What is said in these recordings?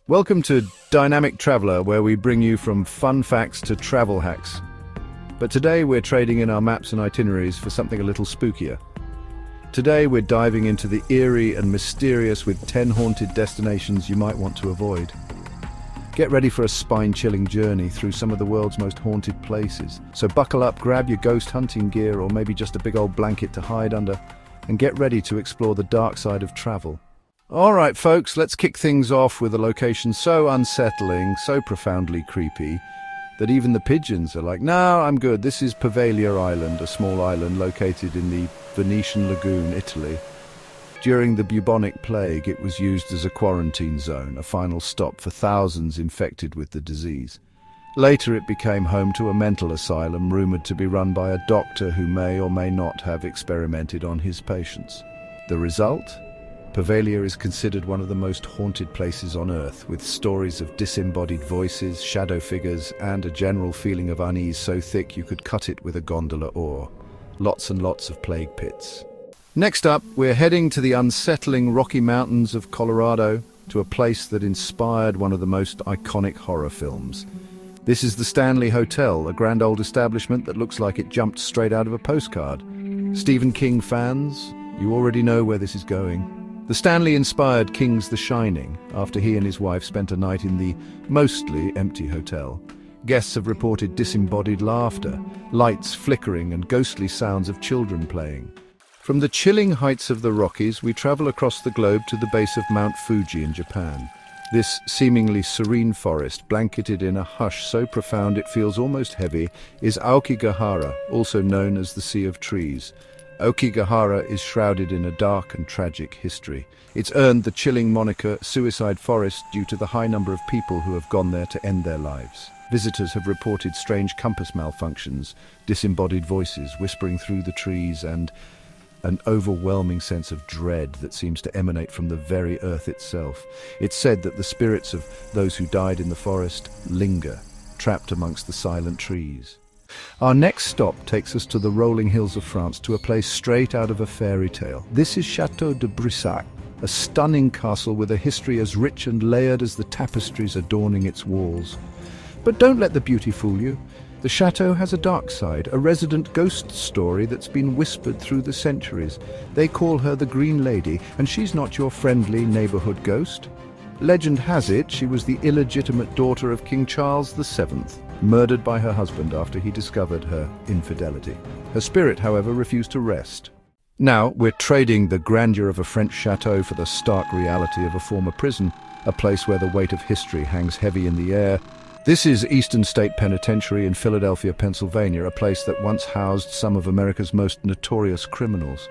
Welcome to Dynamic Traveler, where we bring you from fun facts to travel hacks. But today we're trading in our maps and itineraries for something a little spookier. Today we're diving into the eerie and mysterious with 10 haunted destinations you might want to avoid. Get ready for a spine-chilling journey through some of the world's most haunted places. So buckle up, grab your ghost hunting gear or maybe just a big old blanket to hide under, and get ready to explore the dark side of travel. All right, folks, let's kick things off with a location so unsettling, so profoundly creepy, that even the pigeons are like, no, I'm good. This is Poveglia Island, a small island located in the Venetian Lagoon, Italy. During the bubonic plague, it was used as a quarantine zone, a final stop for thousands infected with the disease. Later, it became home to a mental asylum rumored to be run by a doctor who may or may not have experimented on his patients. The result? Poveglia is considered one of the most haunted places on Earth, with stories of disembodied voices, shadow figures, and a general feeling of unease so thick you could cut it with a gondola oar. Lots and lots of plague pits. Next up, we're heading to the unsettling Rocky Mountains of Colorado, to a place that inspired one of the most iconic horror films. This is the Stanley Hotel, a grand old establishment that looks like it jumped straight out of a postcard. Stephen King fans, you already know where this is going. The Stanley inspired King's The Shining after he and his wife spent a night in the mostly empty hotel. Guests have reported disembodied laughter, lights flickering, and ghostly sounds of children playing. From the chilling heights of the Rockies, we travel across the globe to the base of Mount Fuji in Japan. This seemingly serene forest, blanketed in a hush so profound it feels almost heavy, is Aokigahara, also known as the Sea of Trees. Aokigahara is shrouded in a dark and tragic history. It's earned the chilling moniker Suicide Forest due to the high number of people who have gone there to end their lives. Visitors have reported strange compass malfunctions, disembodied voices whispering through the trees, and an overwhelming sense of dread that seems to emanate from the very earth itself. It's said that the spirits of those who died in the forest linger, trapped amongst the silent trees. Our next stop takes us to the rolling hills of France, to a place straight out of a fairy tale. This is Château de Brissac, a stunning castle with a history as rich and layered as the tapestries adorning its walls. But don't let the beauty fool you. The chateau has a dark side, a resident ghost story that's been whispered through the centuries. They call her the Green Lady, and she's not your friendly neighborhood ghost. Legend has it she was the illegitimate daughter of King Charles VII, murdered by her husband after he discovered her infidelity. Her spirit, however, refused to rest. Now, we're trading the grandeur of a French chateau for the stark reality of a former prison, a place where the weight of history hangs heavy in the air. This is Eastern State Penitentiary in Philadelphia, Pennsylvania, a place that once housed some of America's most notorious criminals.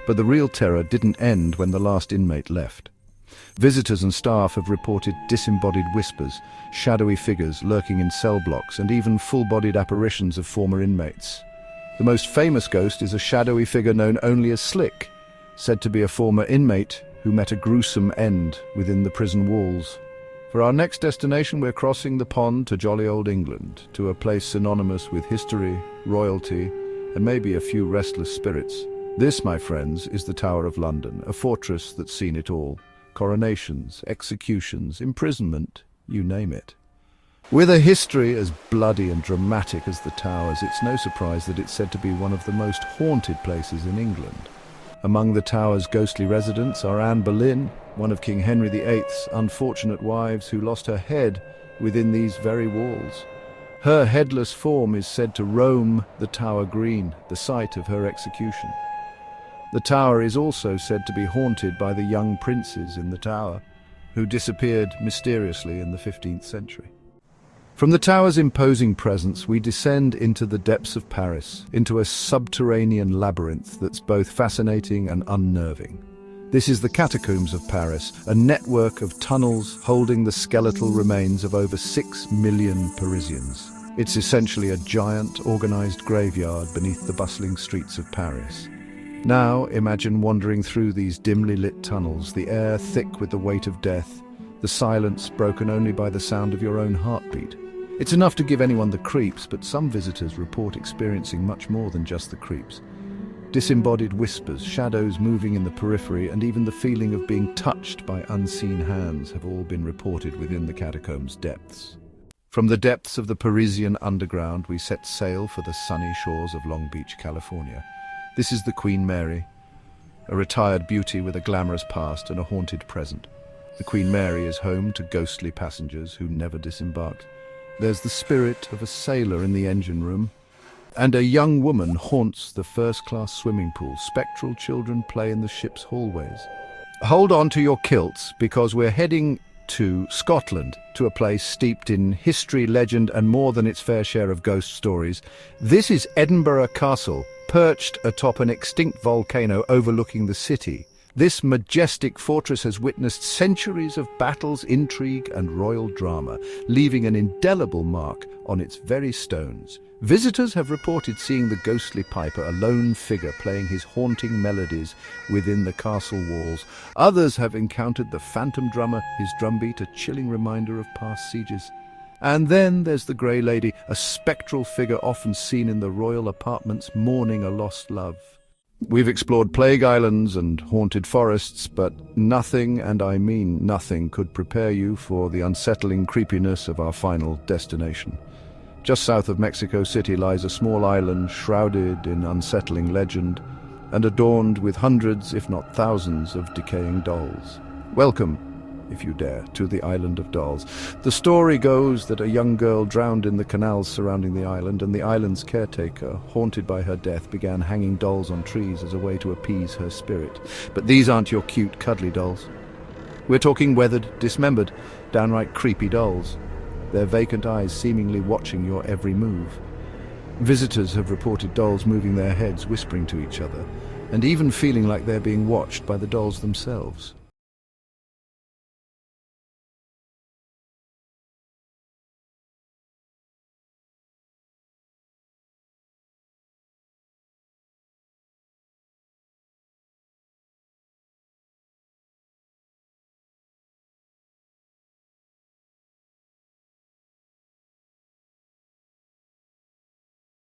But the real terror didn't end when the last inmate left. Visitors and staff have reported disembodied whispers, shadowy figures lurking in cell blocks, and even full-bodied apparitions of former inmates. The most famous ghost is a shadowy figure known only as Slick, said to be a former inmate who met a gruesome end within the prison walls. For our next destination, we're crossing the pond to jolly old England, to a place synonymous with history, royalty, and maybe a few restless spirits. This, my friends, is the Tower of London, a fortress that's seen it all. Coronations, executions, imprisonment, you name it. With a history as bloody and dramatic as the Towers, it's no surprise that it's said to be one of the most haunted places in England. Among the Tower's ghostly residents are Anne Boleyn, one of King Henry VIII's unfortunate wives who lost her head within these very walls. Her headless form is said to roam the Tower Green, the site of her execution. The tower is also said to be haunted by the young princes in the tower, who disappeared mysteriously in the 15th century. From the tower's imposing presence, we descend into the depths of Paris, into a subterranean labyrinth that's both fascinating and unnerving. This is the catacombs of Paris, a network of tunnels holding the skeletal remains of over 6 million Parisians. It's essentially a giant, organized graveyard beneath the bustling streets of Paris. Now, imagine wandering through these dimly lit tunnels, the air thick with the weight of death, the silence broken only by the sound of your own heartbeat. It's enough to give anyone the creeps, but some visitors report experiencing much more than just the creeps. Disembodied whispers, shadows moving in the periphery, and even the feeling of being touched by unseen hands have all been reported within the catacombs' depths. From the depths of the Parisian underground, we set sail for the sunny shores of Long Beach, California. This is the Queen Mary, a retired beauty with a glamorous past and a haunted present. The Queen Mary is home to ghostly passengers who never disembarked. There's the spirit of a sailor in the engine room, and a young woman haunts the first-class swimming pool. Spectral children play in the ship's hallways. Hold on to your kilts, because we're heading to Scotland, to a place steeped in history, legend, and more than its fair share of ghost stories. This is Edinburgh Castle, perched atop an extinct volcano overlooking the city. This majestic fortress has witnessed centuries of battles, intrigue, and royal drama, leaving an indelible mark on its very stones. Visitors have reported seeing the ghostly piper, a lone figure playing his haunting melodies within the castle walls. Others have encountered the phantom drummer, his drumbeat a chilling reminder of past sieges. And then there's the Grey Lady, a spectral figure often seen in the royal apartments mourning a lost love. We've explored plague islands and haunted forests, but nothing, and I mean nothing, could prepare you for the unsettling creepiness of our final destination. Just south of Mexico City lies a small island shrouded in unsettling legend and adorned with hundreds, if not thousands, of decaying dolls. Welcome, if you dare, to the Island of Dolls. The story goes that a young girl drowned in the canals surrounding the island, and the island's caretaker, haunted by her death, began hanging dolls on trees as a way to appease her spirit. But these aren't your cute, cuddly dolls. We're talking weathered, dismembered, downright creepy dolls, their vacant eyes seemingly watching your every move. Visitors have reported dolls moving their heads, whispering to each other, and even feeling like they're being watched by the dolls themselves.